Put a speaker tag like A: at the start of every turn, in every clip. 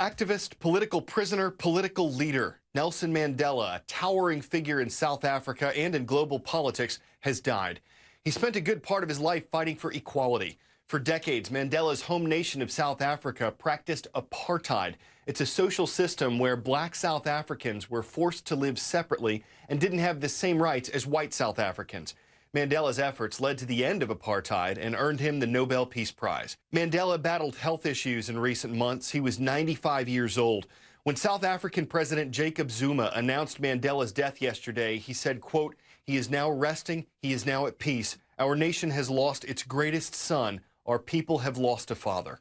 A: Activist, political prisoner, political leader Nelson Mandela, a towering figure in South Africa and in global politics, has died. He spent a good part of his life fighting for equality. For decades, Mandela's home nation of South Africa practiced apartheid. It's a social system where black South Africans were forced to live separately and didn't have the same rights as white South Africans. Mandela's efforts led to the end of apartheid and earned him the Nobel Peace Prize. Mandela battled health issues in recent months. He was 95 years old. When South African President Jacob Zuma announced Mandela's death yesterday, he said, quote, "He is now resting. He is now at peace. Our nation has lost its greatest son. Our people have lost a father."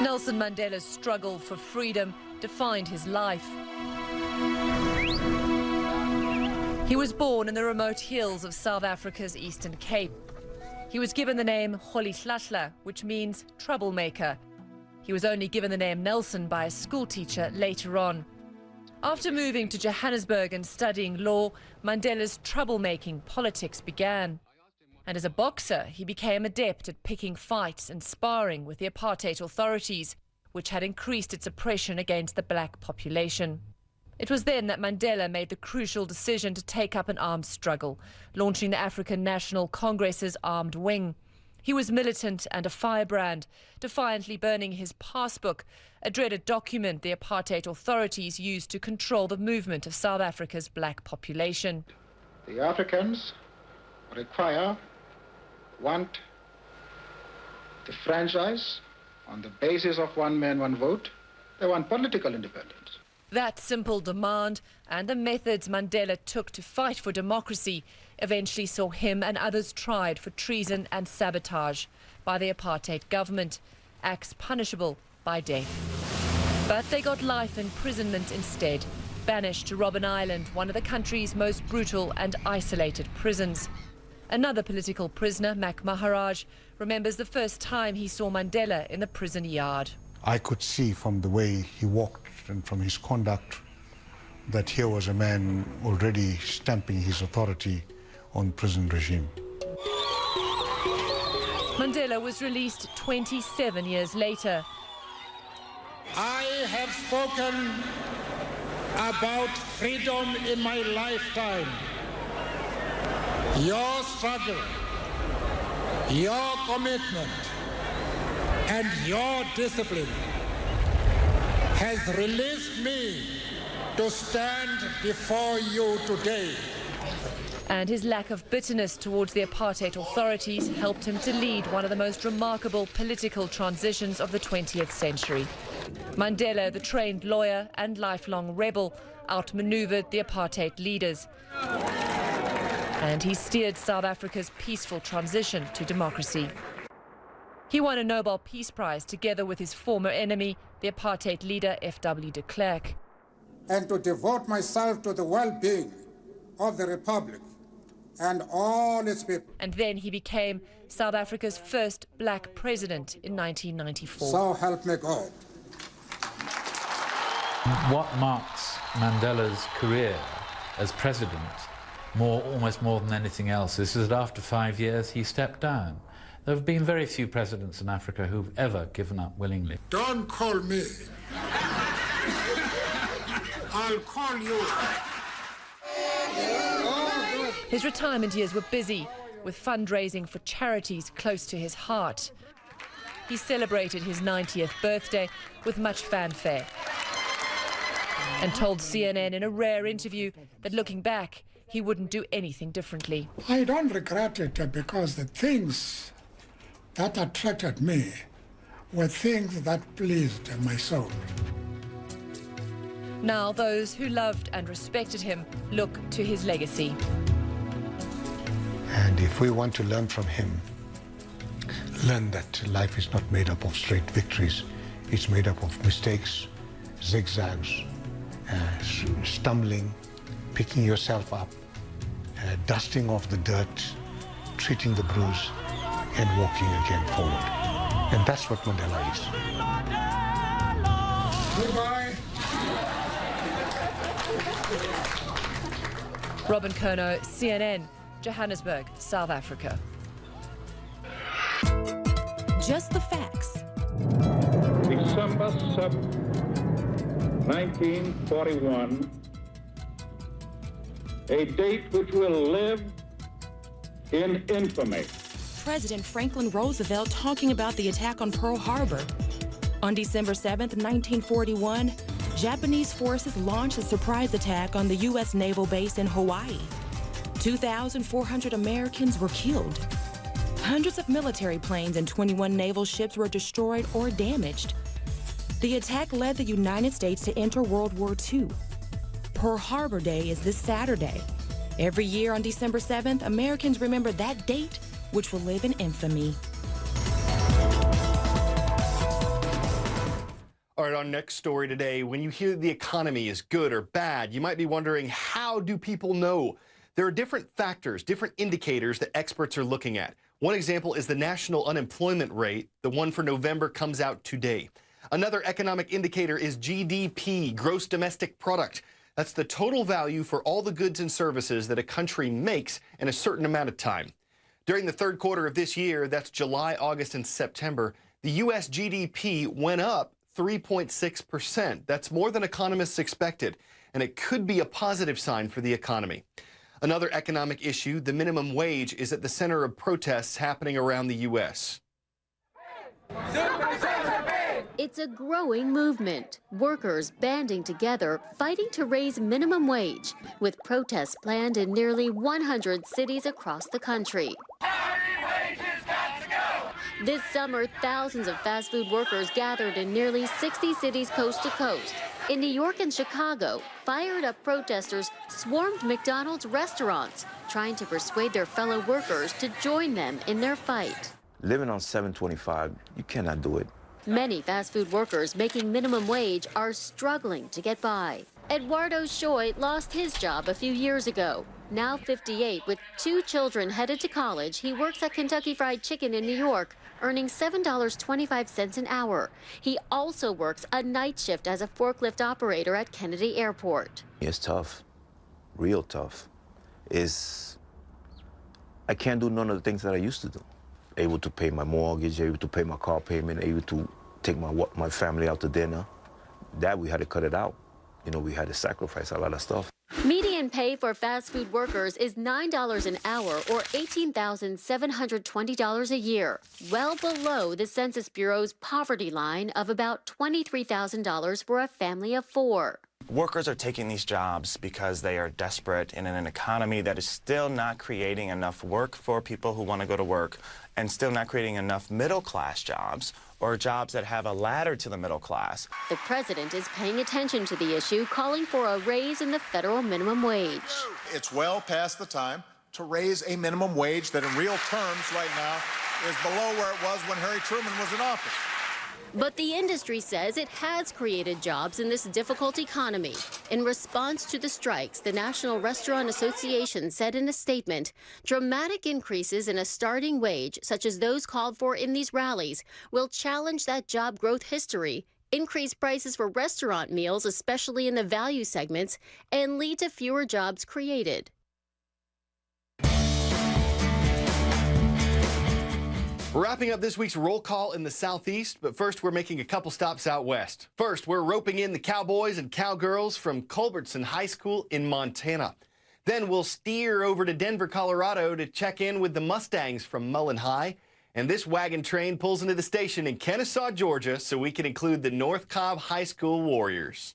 B: Nelson Mandela's struggle for freedom defined his life. He was born in the remote hills of South Africa's Eastern Cape. He was given the name Rolihlahla, which means troublemaker. He was only given the name Nelson by a schoolteacher later on. After moving to Johannesburg and studying law, Mandela's troublemaking politics began. And as a boxer, he became adept at picking fights and sparring with the apartheid authorities, which had increased its oppression against the black population. It was then that Mandela made the crucial decision to take up an armed struggle, launching the African National Congress's armed wing. He was militant and a firebrand, defiantly burning his passbook, a dreaded document the apartheid authorities used to control the movement of South Africa's black population.
C: The Africans want the franchise on the basis of one man, one vote. They want political independence.
B: That simple demand and the methods Mandela took to fight for democracy eventually saw him and others tried for treason and sabotage by the apartheid government, acts punishable by death. But they got life imprisonment instead, banished to Robben Island, one of the country's most brutal and isolated prisons. Another political prisoner, Mac Maharaj, remembers the first time he saw Mandela in the prison yard.
D: I could see from the way he walked and from his conduct that here was a man already stamping his authority on prison regime.
B: Mandela was released 27 years later.
E: I have spoken about freedom in my lifetime. Your struggle, your commitment, and your discipline has released me to stand before you today.
B: And his lack of bitterness towards the apartheid authorities helped him to lead one of the most remarkable political transitions of the 20th century. Mandela, the trained lawyer and lifelong rebel, outmaneuvered the apartheid leaders. And he steered South Africa's peaceful transition to democracy. He won a Nobel Peace Prize together with his former enemy, the apartheid leader F.W. de Klerk.
F: And to devote myself to the well-being of the Republic and all its people.
B: And then he became South Africa's first black president in 1994.
F: So help me God.
G: What marks Mandela's career as president almost more than anything else is that after 5 years he stepped down. There have been very few presidents in Africa who've ever given up willingly.
E: Don't call me. I'll call you.
B: His retirement years were busy with fundraising for charities close to his heart. He celebrated his 90th birthday with much fanfare and told CNN in a rare interview that looking back, he wouldn't do anything differently.
F: I don't regret it because the things that attracted me were things that pleased my soul.
B: Now those who loved and respected him look to his legacy.
D: And if we want to learn from him, learn that life is not made up of straight victories. It's made up of mistakes, zigzags, stumbling, picking yourself up, dusting off the dirt, treating the bruise, and walking again forward. And that's what Mandela is.
F: Goodbye.
B: Robin Kerno, CNN, Johannesburg, South Africa.
H: just the facts.
C: December 7th, 1941, a date which will live in infamy.
H: President Franklin Roosevelt talking about the attack on Pearl Harbor. On December 7th, 1941, Japanese forces launched a surprise attack on the U.S. naval base in Hawaii. 2,400 Americans were killed. Hundreds of military planes and 21 naval ships were destroyed or damaged. The attack led the United States to enter World War II. Pearl Harbor Day is this Saturday. Every year on December 7th, Americans remember that date, which will live in infamy.
A: All right, our next story today, when you hear the economy is good or bad, you might be wondering, how do people know? There are different factors, different indicators that experts are looking at. One example is the national unemployment rate. The one for November comes out today. Another economic indicator is GDP, gross domestic product. That's the total value for all the goods and services that a country makes in a certain amount of time. During the third quarter of this year, that's July, August, and September, the U.S. GDP went up 3.6%. That's more than economists expected, and it could be a positive sign for the economy. Another economic issue, the minimum wage, is at the center of protests happening around the U.S.
I: It's a growing movement. Workers banding together, fighting to raise minimum wage, with protests planned in nearly 100 cities across the country. This summer, thousands of fast food workers gathered in nearly 60 cities coast to coast. In New York and Chicago, fired-up protesters swarmed McDonald's restaurants, trying to persuade their fellow workers to join them in their fight.
J: Living on $7.25, you cannot do it.
I: Many fast food workers making minimum wage are struggling to get by. Eduardo Shoy lost his job a few years ago. Now 58, with 2 children headed to college, he works at Kentucky Fried Chicken in New York, earning $7.25 an hour. He also works a night shift as a forklift operator at Kennedy Airport.
J: It's tough, real tough. I can't do none of the things that I used to do. Able to pay my mortgage, able to pay my car payment, able to take my family out to dinner. That we had to cut it out. You know, we had to sacrifice a lot of stuff.
I: Median pay for fast food workers is $9 an hour, or $18,720 a year, well below the Census Bureau's poverty line of about $23,000 for a family of 4.
K: Workers are taking these jobs because they are desperate in an economy that is still not creating enough work for people who want to go to work, and still not creating enough middle-class jobs or jobs that have a ladder to the middle class.
I: The president is paying attention to the issue, calling for a raise in the federal minimum wage.
L: It's well past the time to raise a minimum wage that in real terms right now is below where it was when Harry Truman was in office.
I: But the industry says it has created jobs in this difficult economy. In response to the strikes, the National Restaurant Association said in a statement, dramatic increases in a starting wage, such as those called for in these rallies, will challenge that job growth history, increase prices for restaurant meals, especially in the value segments, and lead to fewer jobs created.
A: We're wrapping up this week's roll call in the Southeast, but first we're making a couple stops out west. First, we're roping in the cowboys and cowgirls from Culbertson High School in Montana. Then we'll steer over to Denver, Colorado to check in with the Mustangs from Mullen High. And this wagon train pulls into the station in Kennesaw, Georgia, so we can include the North Cobb High School Warriors.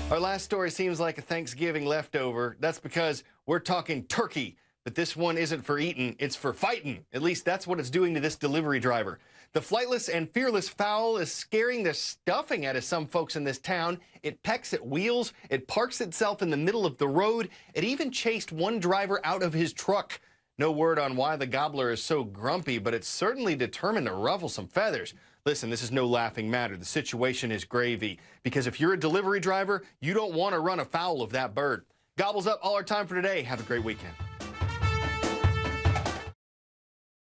A: Our last story seems like a Thanksgiving leftover. That's because we're talking turkey, but this one isn't for eating, it's for fighting. At least that's what it's doing to this delivery driver. The flightless and fearless fowl is scaring the stuffing out of some folks in this town. It pecks at wheels, it parks itself in the middle of the road, it even chased one driver out of his truck. No word on why the gobbler is so grumpy, but it's certainly determined to ruffle some feathers. Listen, this is no laughing matter. The situation is gravy, because if you're a delivery driver, you don't want to run afoul of that bird. Gobbles up all our time for today. Have a great weekend.